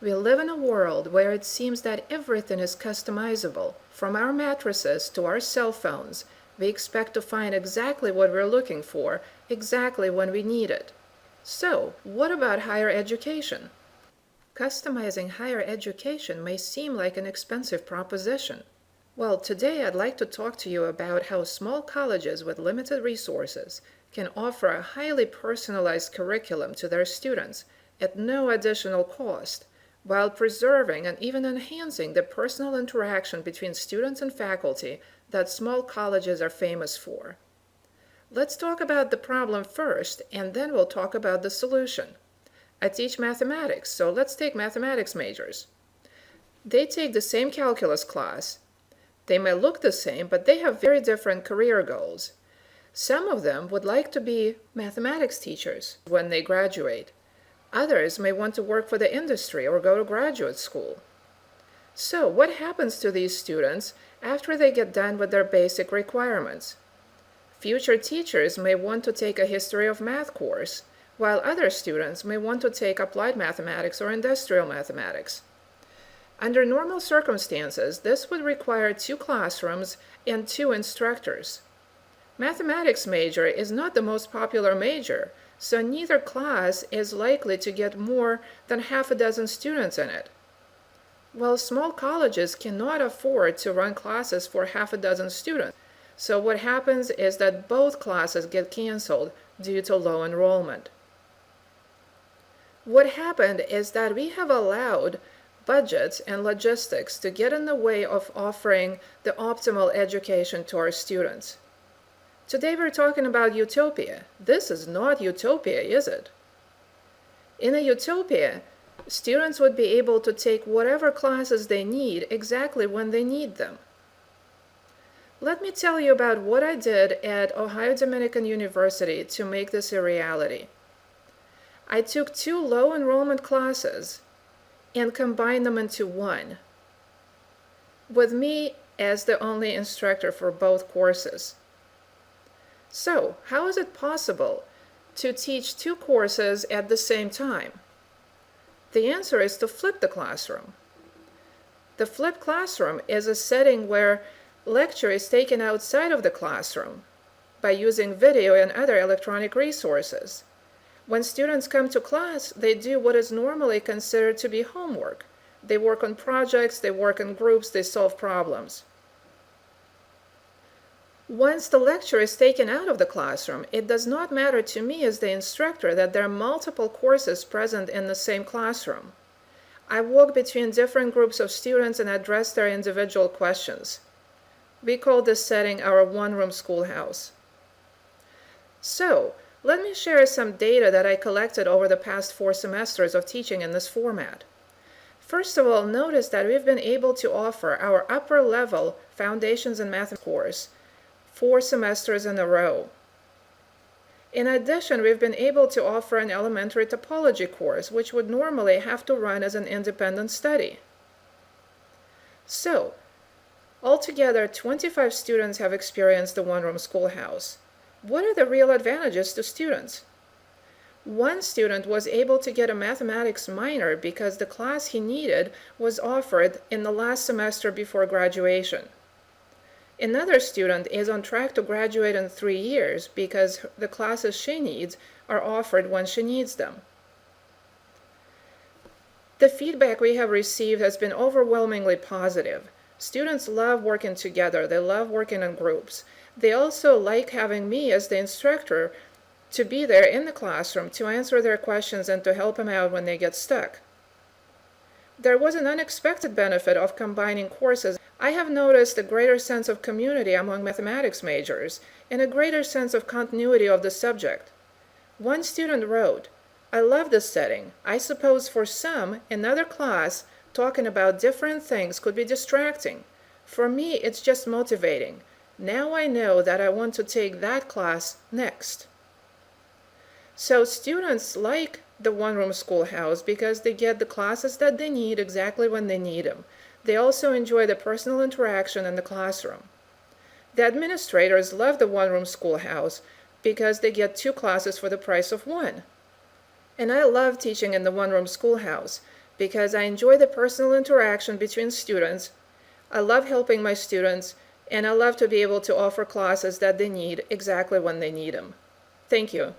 We live in a world where it seems that everything is customizable. From our mattresses to our cell phones, we expect to find exactly what we're looking for, exactly when we need it. So, what about higher education? Customizing higher education may seem like an expensive proposition. Well, today I'd like to talk to you about how small colleges with limited resources can offer a highly personalized curriculum to their students at no additional cost, while preserving and even enhancing the personal interaction between students and faculty that small colleges are famous for. Let's talk about the problem first, and then we'll talk about the solution. I teach mathematics, so let's take mathematics majors. They take the same calculus class. They may look the same, but they have very different career goals. Some of them would like to be mathematics teachers when they graduate. Others may want to work for the industry or go to graduate school. So, what happens to these students after they get done with their basic requirements? Future teachers may want to take a history of math course, while other students may want to take applied mathematics or industrial mathematics. Under normal circumstances, this would require 2 classrooms and 2 instructors. Mathematics major is not the most popular major, so neither class is likely to get more than half a dozen students in it. Well, small colleges cannot afford to run classes for half a dozen students, so what happens is that both classes get canceled due to low enrollment. What happened is that we have allowed budgets and logistics to get in the way of offering the optimal education to our students. Today we're talking about utopia. This is not utopia, is it? In a utopia, students would be able to take whatever classes they need exactly when they need them. Let me tell you about what I did at Ohio Dominican University to make this a reality. I took 2 low enrollment classes and combined them into one, with me as the only instructor for both courses. So, how is it possible to teach 2 courses at the same time? The answer is to flip the classroom. The flipped classroom is a setting where lecture is taken outside of the classroom by using video and other electronic resources. When students come to class, they do what is normally considered to be homework. They work on projects, they work in groups, they solve problems. Once the lecture is taken out of the classroom, it does not matter to me as the instructor that there are multiple courses present in the same classroom. I walk between different groups of students and address their individual questions. We call this setting our one-room schoolhouse. So, let me share some data that I collected over the past 4 semesters of teaching in this format. First of all, notice that we've been able to offer our upper-level Foundations in Math course 4 semesters in a row. In addition, we've been able to offer an elementary topology course, which would normally have to run as an independent study. So, altogether, 25 students have experienced the one-room schoolhouse. What are the real advantages to students? One student was able to get a mathematics minor because the class he needed was offered in the last semester before graduation. Another student is on track to graduate in 3 years because the classes she needs are offered when she needs them. The feedback we have received has been overwhelmingly positive. Students love working together, they love working in groups. They also like having me as the instructor to be there in the classroom to answer their questions and to help them out when they get stuck. There was an unexpected benefit of combining courses. I have noticed a greater sense of community among mathematics majors and a greater sense of continuity of the subject. One student wrote, "I love this setting. I suppose for some, another class talking about different things could be distracting. For me, it's just motivating. Now I know that I want to take that class next." So students like the one-room schoolhouse because they get the classes that they need exactly when they need them. They also enjoy the personal interaction in the classroom. The administrators love the one-room schoolhouse because they get 2 classes for the price of 1. And I love teaching in the one-room schoolhouse because I enjoy the personal interaction between students, I love helping my students, and I love to be able to offer classes that they need exactly when they need them. Thank you.